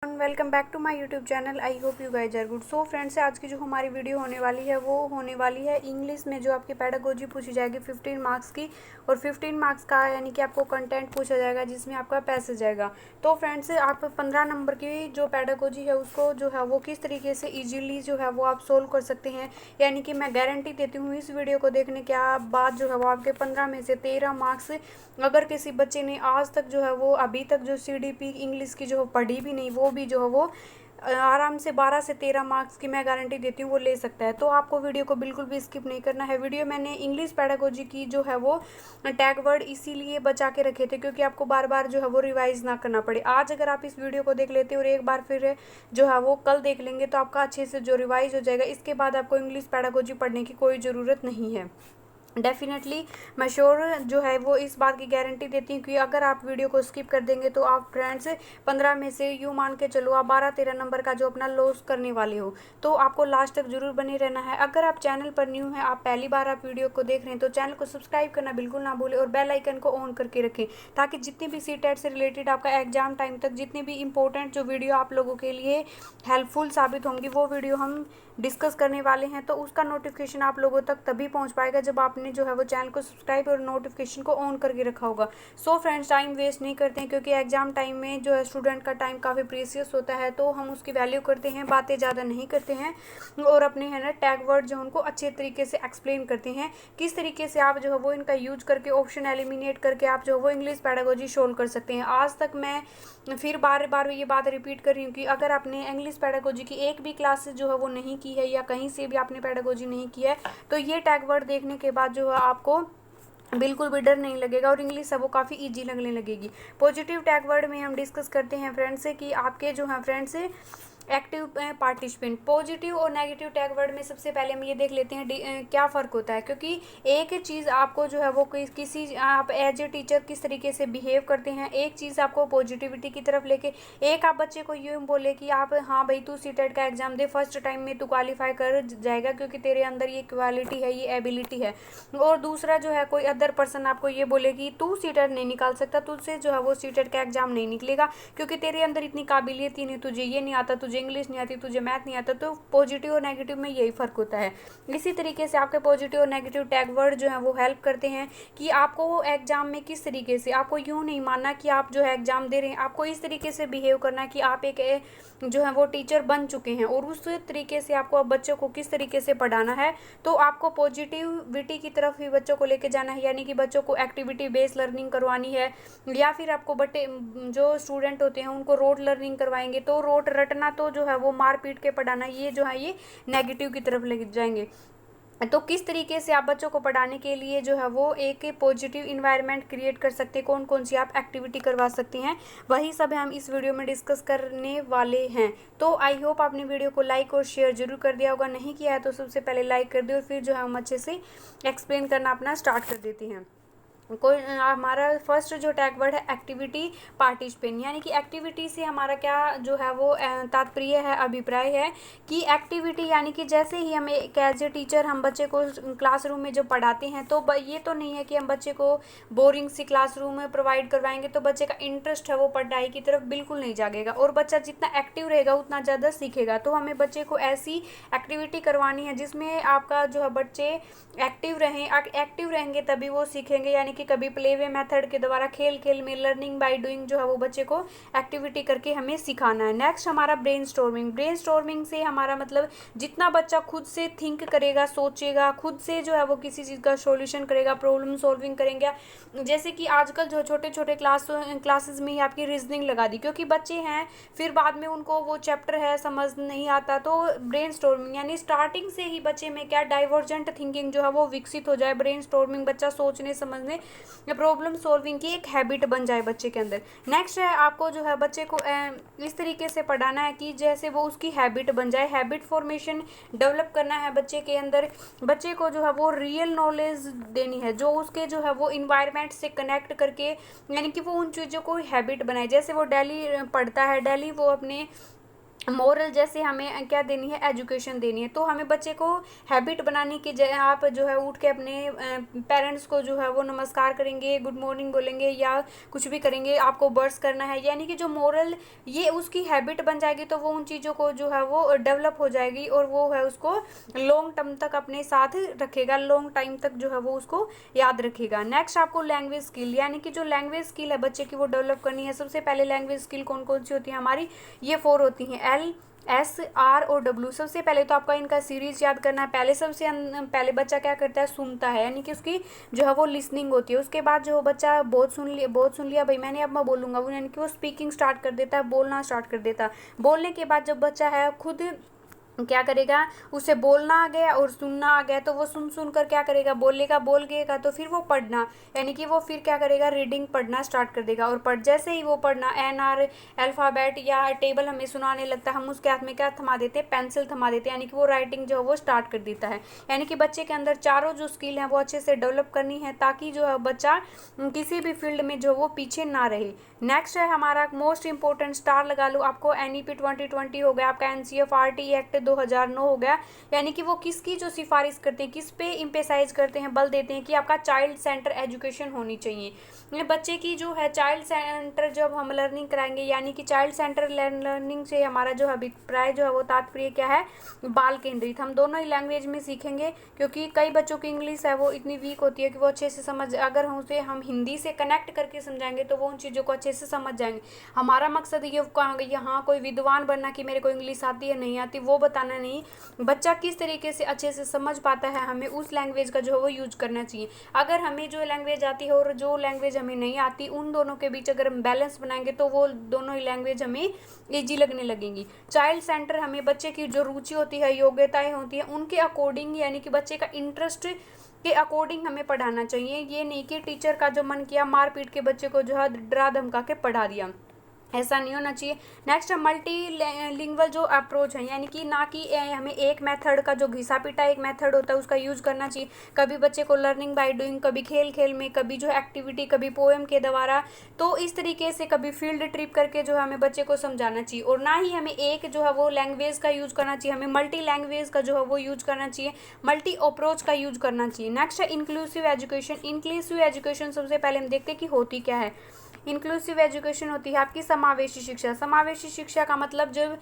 Welcome back to my YouTube channel. I hope you guys are good. So friends, आज की जो हमारी video होने वाली है वो होने वाली है इंग्लिश में जो आपकी पेडागोजी पूछी जाएगी 15 मार्क्स की। और 15 मार्क्स का यानी कि आपको कंटेंट पूछा जाएगा जिसमें आपका पैसेज जाएगा। तो फ्रेंड्स, आप 15 नंबर की जो पेडागोजी है उसको जो है वो किस तरीके से ईजिली जो है वो आप सोल्व कर सकते हैं। यानी कि मैं गारंटी देती हूँ इस वीडियो को देखने के बाद जो है वो आपके 15 में से 13 मार्क्स, अगर किसी बच्चे ने आज तक जो है वो अभी तक जो CDP इंग्लिश की जो पढ़ी भी नहीं, वो भी जो है वो आराम से 12 से 13 मार्क्स की मैं गारंटी देती हूँ वो ले सकता है। तो आपको वीडियो को बिल्कुल भी स्किप नहीं करना है। वीडियो मैंने इंग्लिश पेडागोजी की जो है वो टैग वर्ड इसीलिए बचा के रखे थे क्योंकि आपको बार बार जो है वो रिवाइज ना करना पड़े। आज अगर आप इस वीडियो को देख लेते और एक बार फिर जो है वो कल देख लेंगे तो आपका अच्छे से जो रिवाइज हो जाएगा। इसके बाद आपको इंग्लिश पेडागोजी पढ़ने की कोई ज़रूरत नहीं है। डेफिनेटली मैं श्योर जो है वो इस बात की गारंटी देती हूँ कि अगर आप वीडियो को स्किप कर देंगे तो आप फ्रेंड्स 15 में से यूँ मान के चलो आप 12-13 नंबर का जो अपना लॉस करने वाले हो। तो आपको लास्ट तक जरूर बने रहना है। अगर आप चैनल पर न्यू हैं, आप पहली बार आप वीडियो को देख रहे हैं, तो चैनल को सब्सक्राइब करना बिल्कुल ना भूलें और बेल आइकन को ऑन करके रखें ताकि जितनी भी CTET से रिलेटेड आपका एग्जाम टाइम तक जितनी भी इंपॉर्टेंट जो वीडियो आप लोगों के लिए हेल्पफुल साबित होंगी वो वीडियो हम डिस्कस करने वाले हैं। तो उसका नोटिफिकेशन आप लोगों तक तभी पहुंच पाएगा जब आपने जो है वो चैनल को सब्सक्राइब और नोटिफिकेशन को ऑन करके रखा होगा। सो फ्रेंड्स, टाइम वेस्ट नहीं करते हैं क्योंकि एग्जाम टाइम में जो है स्टूडेंट का टाइम काफ़ी प्रीसियस होता है, तो हम उसकी वैल्यू करते हैं, बातें ज़्यादा नहीं करते हैं और अपने है ना टैग वर्ड जो उनको अच्छे तरीके से एक्सप्लेन करते हैं किस तरीके से आप जो है वो इनका यूज करके ऑप्शन एलिमिनेट करके आप जो है वो इंग्लिश पेडागोजी सोल्व कर सकते हैं। आज तक मैं फिर बार बार ये बात रिपीट कर रही हूँ कि अगर आपने इंग्लिश पेडागोजी की एक भी क्लासेस जो है वो नहीं की है या कहीं से भी आपने पेडागोजी नहीं की है तो ये टैग वर्ड देखने के बाद जो है आपको बिल्कुल भी डर नहीं लगेगा और इंग्लिश है वो काफ़ी इजी लगने लगेगी। पॉजिटिव टैग वर्ड में हम डिस्कस करते हैं फ्रेंड्स से कि आपके जो है फ्रेंड्स से एक्टिव पार्टिसिपेंट। पॉजिटिव और नेगेटिव टैग वर्ड में सबसे पहले हम ये देख लेते हैं क्या फ़र्क होता है, क्योंकि एक चीज़ आपको जो है वो किसी आप एज ए टीचर किस तरीके से बिहेव करते हैं। एक चीज़ आपको पॉजिटिविटी की तरफ लेके, एक आप बच्चे को यूँ बोले कि आप हाँ भाई तू CTET का एग्ज़ाम दे, फर्स्ट टाइम में तू क्वालिफाई कर जाएगा क्योंकि तेरे अंदर ये क्वालिटी है, ये एबिलिटी है। और दूसरा जो है कोई अदर पर्सन आपको ये बोले कि तू CTET नहीं निकाल सकता, तुझसे जो है वो CTEट का एग्ज़ाम नहीं निकलेगा क्योंकि तेरे अंदर इतनी काबिलियत ही नहीं, तुझे ये नहीं आता, तुझे इंग्लिश नहीं आती, तुझे मैथ नहीं आता। तो पॉजिटिव और नेगेटिव में यही फ़र्क होता है। इसी तरीके से आपके पॉजिटिव और नेगेटिव टैग वर्ड जो है वो हेल्प करते हैं कि आपको वो एग्ज़ाम में किस तरीके से, आपको यूँ नहीं मानना कि आप जो है एग्ज़ाम दे रहे हैं, आपको इस तरीके से बिहेव करना है कि आप एक जो है वो टीचर बन चुके हैं और उस तरीके से आपको अब बच्चों को किस तरीके से पढ़ाना है। तो आपको पॉजिटिविटी की तरफ ही बच्चों को लेके जाना है, यानी कि बच्चों को एक्टिविटी बेस्ड लर्निंग करवानी है या फिर आपको बटे जो स्टूडेंट होते हैं उनको रोट लर्निंग करवाएंगे। तो रोट रटना तो जो है वो मार पीट के पढ़ाना, ये जो है ये नेगेटिव की तरफ ले जाएंगे। तो किस तरीके से आप बच्चों को पढ़ाने के लिए जो है वो एक पॉजिटिव इन्वायरमेंट क्रिएट कर सकते हैं, कौन कौन सी आप एक्टिविटी करवा सकते हैं, वही सब हम इस वीडियो में डिस्कस करने वाले हैं। तो आई होप आपने वीडियो को लाइक और शेयर जरूर कर दिया होगा। नहीं किया है तो सबसे पहले लाइक कर दे और फिर जो है हम अच्छे से एक्सप्लेन करना अपना स्टार्ट कर देते हैं। कोई हमारा फर्स्ट जो टैग वर्ड है एक्टिविटी पार्टिसिपेंट, यानी कि एक्टिविटी से हमारा क्या जो है वो तात्पर्य है, अभिप्राय है कि एक्टिविटी यानी कि जैसे ही हम एक एज ए टीचर हम बच्चे को क्लासरूम में जब पढ़ाते हैं तो ये तो नहीं है कि हम बच्चे को बोरिंग सी क्लासरूम में प्रोवाइड करवाएंगे तो बच्चे का इंटरेस्ट है वो पढ़ाई की तरफ बिल्कुल नहीं जागेगा और बच्चा जितना एक्टिव रहेगा उतना ज़्यादा सीखेगा। तो हमें बच्चे को ऐसी एक्टिविटी करवानी है जिसमें आपका जो है बच्चे एक्टिव रहेंगे तभी वो सीखेंगे, यानी कि कभी प्ले वे मेथड के द्वारा खेल खेल में लर्निंग बाय डूइंग जो है वो बच्चे को एक्टिविटी करके हमें सिखाना है। नेक्स्ट हमारा ब्रेनस्टॉर्मिंग से हमारा मतलब जितना बच्चा खुद से थिंक करेगा, सोचेगा, खुद से जो है वो किसी चीज़ का सॉल्यूशन करेगा, प्रॉब्लम सॉल्विंग करेंगे। जैसे कि आजकल जो छोटे छोटे क्लासेस में ही आपकी रीजनिंग लगा दी क्योंकि बच्चे हैं फिर बाद में उनको वो चैप्टर है समझ नहीं आता। तो ब्रेनस्टॉर्मिंग यानी स्टार्टिंग से ही बच्चे में क्या डाइवर्जेंट थिंकिंग जो है वो विकसित हो जाए। ब्रेनस्टॉर्मिंग बच्चा सोचने समझने प्रॉब्लम सॉल्विंग की एक हैबिट बन जाए बच्चे के अंदर। नेक्स्ट है आपको जो है बच्चे को इस तरीके से पढ़ाना है कि जैसे वो उसकी हैबिट बन जाए, हैबिट फॉर्मेशन डेवलप करना है बच्चे के अंदर। बच्चे को जो है वो रियल नॉलेज देनी है जो उसके जो है वो इन्वायरमेंट से कनेक्ट करके, यानी कि वो उन चीज़ों को हैबिट बनाए। जैसे वो डेली पढ़ता है, डेली वो अपने मोरल जैसे हमें क्या देनी है, एजुकेशन देनी है। तो हमें बच्चे को हैबिट बनाने की आप जो है उठ के अपने पेरेंट्स को जो है वो नमस्कार करेंगे, गुड मॉर्निंग बोलेंगे या कुछ भी करेंगे, आपको ब्रश करना है, यानी कि जो मोरल ये उसकी हैबिट बन जाएगी तो वो उन चीज़ों को जो है वो डेवलप हो जाएगी और वो है उसको लॉन्ग टर्म तक अपने साथ रखेगा, लॉन्ग टाइम तक जो है वो उसको याद रखेगा। नेक्स्ट आपको लैंग्वेज स्किल, यानी कि जो लैंग्वेज स्किल है बच्चे की वो डेवलप करनी है। सबसे पहले लैंग्वेज स्किल कौन कौन सी होती है हमारी, ये 4 होती हैं, LSR और W। सबसे पहले तो आपका इनका सीरीज याद करना है। पहले पहले बच्चा क्या करता है, सुनता है, यानी कि उसकी जो है वो लिसनिंग होती है। उसके बाद जो बच्चा बहुत सुन लिया भाई मैंने, अब मैं बोलूँगा वो, यानी कि वो स्पीकिंग स्टार्ट कर देता है, बोलना स्टार्ट कर देता है। बोलने के बाद जब बच्चा है खुद क्या करेगा, उसे बोलना आ गया और सुनना आ गया, तो वो सुन कर क्या करेगा, बोलेगा, बोल गएगा तो फिर वो पढ़ना, यानी कि वो फिर क्या करेगा, रीडिंग पढ़ना स्टार्ट कर देगा। और जैसे ही वो पढ़ना NR अल्फ़ाबेट या टेबल हमें सुनाने लगता है, हम उसके हाथ में क्या थमा देते हैं, पेंसिल थमा देते हैं, यानी कि वो राइटिंग जो है वो स्टार्ट कर देता है। यानी कि बच्चे के अंदर चारों जो स्किल हैं वो अच्छे से डेवलप करनी है ताकि जो है बच्चा किसी भी फील्ड में जो वो पीछे ना रहे। नेक्स्ट है हमारा मोस्ट इंपॉर्टेंट, स्टार लगा लो, आपको NEP 2020 हो गया, आपका NCFRT एक्ट 2009 हो गया, यानी कि वो किसकी जो सिफारिश करते हैं, किस पे इम्पेसाइज करते हैं, बल देते हैं कि आपका चाइल्ड सेंटर एजुकेशन होनी चाहिए। बच्चे की जो है चाइल्ड सेंटर जब हम लर्निंग कराएंगे, यानी कि चाइल्ड सेंटर लर्निंग से हमारा जो अभिप्राय जो है वो तात्पर्य क्या है, बाल केंद्रित। हम दोनों ही लैंग्वेज में सीखेंगे क्योंकि कई बच्चों की इंग्लिश है वो इतनी वीक होती है कि वो अच्छे से समझ, अगर हम उसे हम हिंदी से कनेक्ट करके समझाएंगे तो वो उन चीज़ों को अच्छे से समझ जाएंगे। हमारा मकसद ये यहाँ कोई विद्वान बनना कि मेरे को इंग्लिश आती है नहीं आती वो बताना नहीं, बच्चा किस तरीके से अच्छे से समझ पाता है, हमें उस लैंग्वेज का जो है वो यूज करना चाहिए। अगर हमें जो लैंग्वेज आती है और जो लैंग्वेज हमें नहीं आती, उन दोनों के बीच अगर हम बैलेंस बनाएंगे तो वो दोनों ही लैंग्वेज हमें ईजी लगने लगेंगी। चाइल्ड सेंटर हमें बच्चे की जो रुचि होती है, योग्यताएं होती हैं, उनके अकॉर्डिंग, यानी कि बच्चे का इंटरेस्ट के अकॉर्डिंग हमें पढ़ाना चाहिए। ये नहीं कि टीचर का जो मन किया मार पीट के बच्चे को जो है डरा धमका के पढ़ा दिया, ऐसा नहीं होना चाहिए। नेक्स्ट है मल्टी लिंग्वल जो अप्रोच है, यानी कि ना कि हमें एक मेथड का जो घिसा पिटा एक मेथड होता है उसका यूज करना चाहिए। कभी बच्चे को लर्निंग बाय डूइंग, कभी खेल खेल में, कभी जो एक्टिविटी, कभी पोएम के द्वारा, तो इस तरीके से कभी फील्ड ट्रिप करके जो है हमें बच्चे को समझाना चाहिए। और ना ही हमें एक जो है वो लैंग्वेज का यूज करना चाहिए, हमें मल्टी लैंग्वेज का जो है वो यूज करना चाहिए, मल्टी अप्रोच का यूज करना चाहिए। नेक्स्ट है इंक्लूसिव एजुकेशन। इंक्लूसिव एजुकेशन सबसे पहले हम देखते हैं कि होती क्या है। इंक्लूसिव एजुकेशन होती है आपकी समावेशी शिक्षा। समावेशी शिक्षा का मतलब जब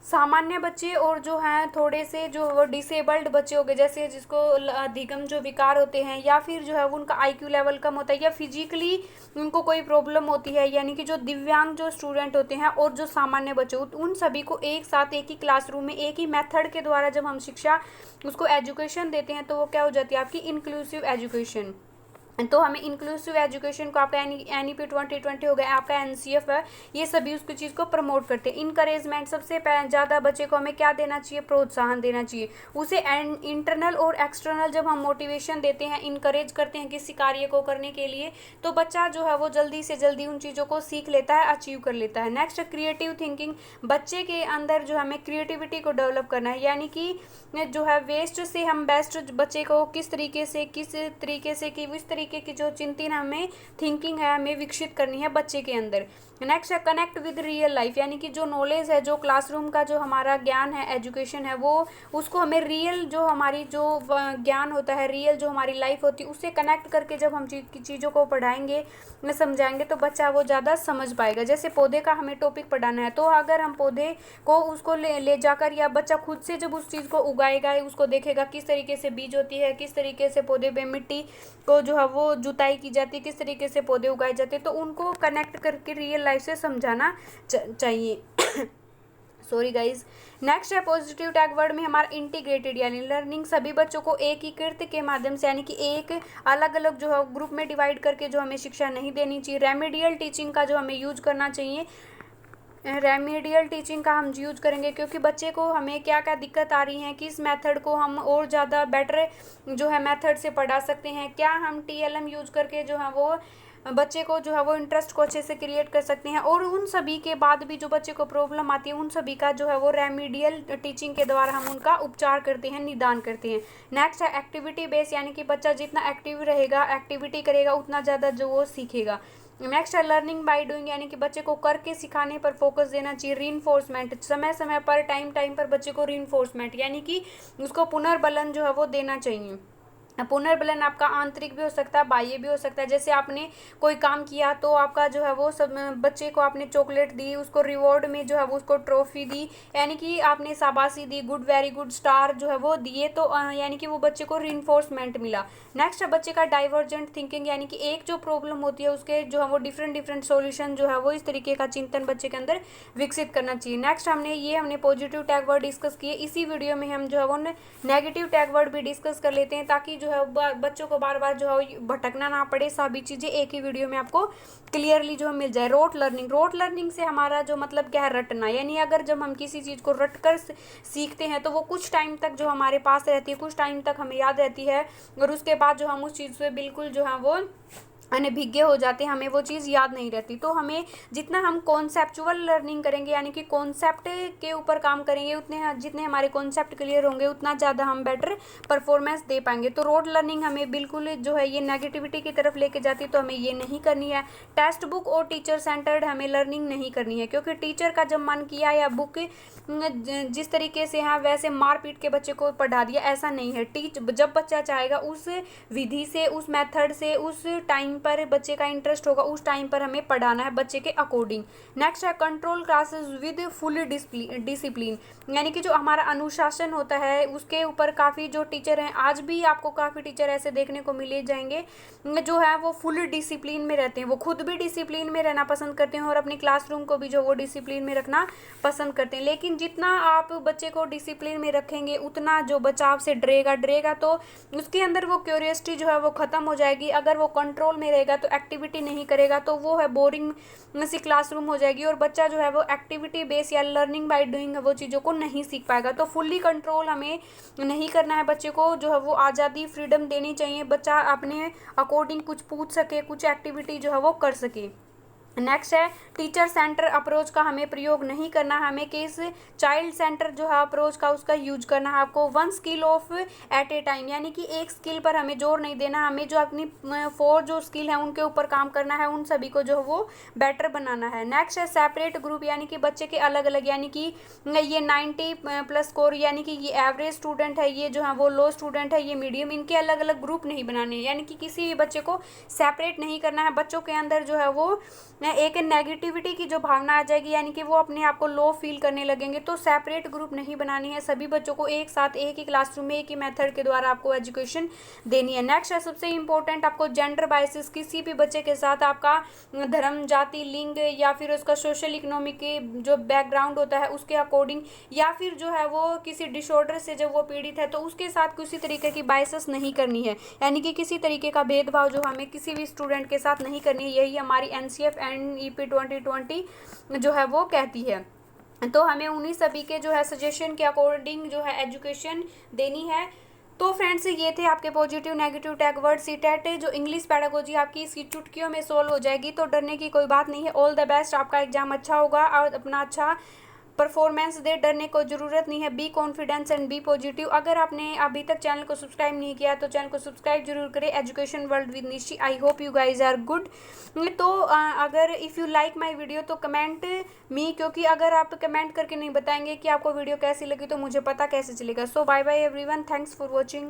सामान्य बच्चे और जो हैं थोड़े से जो वो डिसेबल्ड बच्चे हो गए, जैसे जिसको अधिगम जो विकार होते हैं, या फिर जो है वो उनका IQ लेवल कम होता है, या फिजिकली उनको कोई प्रॉब्लम होती है, यानी कि जो दिव्यांग जो स्टूडेंट होते हैं और जो सामान्य बच्चे, उन सभी को एक साथ एक ही क्लासरूम में एक ही मेथड के द्वारा जब हम शिक्षा उसको एजुकेशन देते हैं तो वो क्या हो जाती है, आपकी इंक्लूसिव एजुकेशन। तो हमें इंक्लूसिव एजुकेशन को, आपका NEP 2020 हो गया, आपका NCF है, ये सभी उसकी चीज़ को प्रमोट करते हैं। इनकरेजमेंट, सबसे ज़्यादा बच्चे को हमें क्या देना चाहिए, प्रोत्साहन देना चाहिए उसे। इंटरनल और एक्सटर्नल जब हम मोटिवेशन देते हैं, इनकरेज करते हैं किसी कार्य को करने के लिए, तो बच्चा जो है वो जल्दी से जल्दी उन चीज़ों को सीख लेता है, अचीव कर लेता है। नेक्स्ट क्रिएटिव थिंकिंग, बच्चे के अंदर जो हमें क्रिएटिविटी को डेवलप करना है, यानी कि जो है वेस्ट से हम बेस्ट बच्चे को किस तरीके से कि इस तरीके की जो चिंतन हमें थिंकिंग है हमें विकसित करनी है बच्चे के अंदर। नेक्स्ट है कनेक्ट विद रियल लाइफ, यानी कि जो नॉलेज है, जो क्लासरूम का जो हमारा ज्ञान है, एजुकेशन है, वो उसको हमें रियल जो हमारी जो ज्ञान होता है, रियल जो हमारी लाइफ होती है उससे कनेक्ट करके जब हम चीज़ों को पढ़ाएंगे, समझाएंगे तो बच्चा वो ज़्यादा समझ पाएगा। जैसे पौधे का हमें टॉपिक पढ़ाना है, तो अगर हम पौधे को उसको ले जाकर, या बच्चा खुद से जब उस चीज़ को उगाएगा, उसको देखेगा किस तरीके से बीज होती है, किस तरीके से पौधे पे मिट्टी को जो है वो जुताई की जाती है, किस तरीके से पौधे उगाए जाते हैं, तो उनको कनेक्ट करके रियल लाइफ से समझाना चाहिए। Sorry guys. नेक्स्ट है पॉजिटिव टैग वर्ड में हमारा इंटीग्रेटेड, यानी लर्निंग, सभी बच्चों को एकीकृत के माध्यम से, यानी कि एक अलग अलग जो है ग्रुप में डिवाइड करके जो हमें शिक्षा नहीं देनी चाहिए। रेमेडियल टीचिंग का जो हमें यूज करना चाहिए, रेमेडियल टीचिंग का हम यूज करेंगे क्योंकि बच्चे को हमें क्या क्या दिक्कत आ रही है, किस मेथड को हम और ज़्यादा बेटर जो है मेथड से पढ़ा सकते हैं, क्या हम TLM यूज करके जो है वो बच्चे को जो है वो इंटरेस्ट को अच्छे से क्रिएट कर सकते हैं। और उन सभी के बाद भी जो बच्चे को प्रॉब्लम आती है, उन सभी का जो है वो रेमेडियल टीचिंग के द्वारा हम उनका उपचार करते हैं, निदान करते हैं। नेक्स्ट है एक्टिविटी बेस, यानी कि बच्चा जितना एक्टिव रहेगा, एक्टिविटी करेगा, उतना ज़्यादा जो वो सीखेगा। नेक्स्ट है लर्निंग बाय डूइंग, यानी कि बच्चे को करके सिखाने पर फोकस देना चाहिए। रीइंफोर्समेंट, समय समय पर टाइम टाइम पर बच्चे को रीइंफोर्समेंट यानी कि उसको पुनर्बलन जो है वो देना चाहिए। पुनर्बलन आपका आंतरिक भी हो सकता है, बाह्य भी हो सकता है। जैसे आपने कोई काम किया तो आपका जो है वो सब बच्चे को आपने चॉकलेट दी, उसको रिवॉर्ड में जो है वो उसको ट्रॉफी दी, यानी कि आपने शाबाशी दी, गुड वेरी गुड स्टार जो है वो दिए, तो यानी कि वो बच्चे को रीइंफोर्समेंट मिला। नेक्स्ट है बच्चे का डाइवर्जेंट थिंकिंग, यानी कि एक जो प्रॉब्लम होती है उसके जो है वो डिफरेंट डिफरेंट सॉल्यूशन जो है वो इस तरीके का चिंतन बच्चे के अंदर विकसित करना चाहिए। नेक्स्ट हमने पॉजिटिव टैग वर्ड डिस्कस किए। इसी वीडियो में हम जो है वो नेगेटिव टैग वर्ड भी डिस्कस कर लेते हैं, ताकि जो है बच्चों को बार बार जो है भटकना ना पड़े, सभी चीज़ें एक ही वीडियो में आपको क्लियरली जो मिल जाए। रोट लर्निंग, रोट लर्निंग से हमारा जो मतलब क्या है, रटना, यानी अगर जब हम किसी चीज़ को रट कर सीखते हैं तो वो कुछ टाइम तक जो हमारे पास रहती है, कुछ टाइम तक हमें याद रहती है, और उसके बाद जो हम उस चीज़ से बिल्कुल जो है वो अनभिज्ञ हो जाते हैं, हमें वो चीज़ याद नहीं रहती। तो हमें जितना हम कॉन्सेप्चुअल लर्निंग करेंगे, यानी कि कॉन्सेप्ट के ऊपर काम करेंगे, उतने जितने हमारे कॉन्सेप्ट क्लियर होंगे उतना ज़्यादा हम बेटर परफॉर्मेंस दे पाएंगे। तो रोड लर्निंग हमें बिल्कुल जो है ये नेगेटिविटी की तरफ लेके जाती है, तो हमें ये नहीं करनी है। टेक्स्ट बुक और टीचर सेंटर्ड हमें लर्निंग नहीं करनी है, क्योंकि टीचर का जब मन किया या बुक जिस तरीके से है वैसे मार पीट के बच्चे को पढ़ा दिया, ऐसा नहीं है। जब बच्चा चाहेगा उस विधि से, उस मेथड से, उस टाइम पर बच्चे का इंटरेस्ट होगा, उस टाइम पर हमें पढ़ाना है बच्चे के अकॉर्डिंग। नेक्स्ट है control classes with full discipline, यानी कि जो हमारा अनुशासन होता है उसके ऊपर काफ़ी जो टीचर हैं, आज भी आपको काफ़ी टीचर ऐसे देखने को मिले जाएंगे जो है वो फुल डिसिप्लिन में रहते हैं। वो खुद भी डिसिप्लिन में रहना पसंद करते हैं और अपनी क्लासरूम को भी जो वो डिसिप्लिन में रखना पसंद करते हैं। लेकिन जितना आप बच्चे को डिसिप्लिन में रखेंगे उतना जो बच्चा आपसे डरेगा तो उसके अंदर वो क्यूरियोसिटी जो है वो ख़त्म हो जाएगी। अगर वो कंट्रोल में रहेगा तो एक्टिविटी नहीं करेगा तो वो है बोरिंग सी क्लासरूम हो जाएगी, और बच्चा जो है वो एक्टिविटी बेस या लर्निंग बाय डूइंग वो चीज़ों को नहीं सीख पाएगा। तो फुल्ली कंट्रोल हमें नहीं करना है, बच्चे को जो है वो आज़ादी फ्रीडम देनी चाहिए, बच्चा अपने अकॉर्डिंग कुछ पूछ सके, कुछ एक्टिविटी जो है वो कर सके। नेक्स्ट है टीचर सेंटर अप्रोच का हमें प्रयोग नहीं करना है, हमें किस चाइल्ड सेंटर जो है अप्रोच का उसका यूज करना है। आपको one skill of at a time, यानी कि एक स्किल पर हमें जोर नहीं देना, हमें जो अपनी 4 जो स्किल है उनके ऊपर काम करना है, उन सभी को जो वो बेटर बनाना है। नेक्स्ट है सेपरेट ग्रुप, यानी कि बच्चे के अलग अलग, यानी कि ये 90+ स्कोर, यानी कि ये एवरेज स्टूडेंट है, ये जो है वो लो स्टूडेंट है, ये मीडियम, इनके अलग अलग ग्रुप नहीं बनाने, यानी कि किसी भी बच्चे को सेपरेट नहीं करना है। बच्चों के अंदर जो है वो एक नेगेटिविटी की जो भावना आ जाएगी, यानी कि वो अपने आप को लो फील करने लगेंगे, तो सेपरेट ग्रुप नहीं बनानी है। सभी बच्चों को एक साथ एक ही क्लासरूम में एक ही मेथड के द्वारा आपको एजुकेशन देनी है। नेक्स्ट है सबसे इंपॉर्टेंट, आपको जेंडर बायसेस, किसी भी बच्चे के साथ आपका धर्म, जाति, लिंग या फिर उसका सोशल इकोनॉमिक जो बैकग्राउंड होता है उसके अकॉर्डिंग, या फिर जो है वो किसी डिसऑर्डर से जब वो पीड़ित है तो उसके साथ किसी तरीके की बायसेस नहीं करनी है, यानी कि किसी तरीके का भेदभाव जो हमें किसी भी स्टूडेंट के साथ नहीं करनी है। यही हमारी NCF NEP 2020 जो है वो कहती है। तो हमें उन्हीं सभी के जो है सजेशन के अकॉर्डिंग जो है एजुकेशन देनी है। तो फ्रेंड्स ये थे आपके positive negative tag word CTET जो इंग्लिश पेडागोजी आपकी इसकी चुटकियों में सोल्व हो जाएगी, तो डरने की कोई बात नहीं है। ऑल द बेस्ट, आपका एग्जाम अच्छा होगा और अपना अच्छा परफॉर्मेंस दे, डरने को ज़रूरत नहीं है। Be confidence and be positive. अगर आपने अभी तक चैनल को सब्सक्राइब नहीं किया तो चैनल को सब्सक्राइब जरूर करें। Education world with Nishi, I hope you guys are good. तो अगर if you like my video तो कमेंट मी, क्योंकि अगर आप कमेंट करके नहीं बताएंगे कि आपको वीडियो कैसी लगी तो मुझे पता कैसे चलेगा। So bye bye everyone, thanks for watching.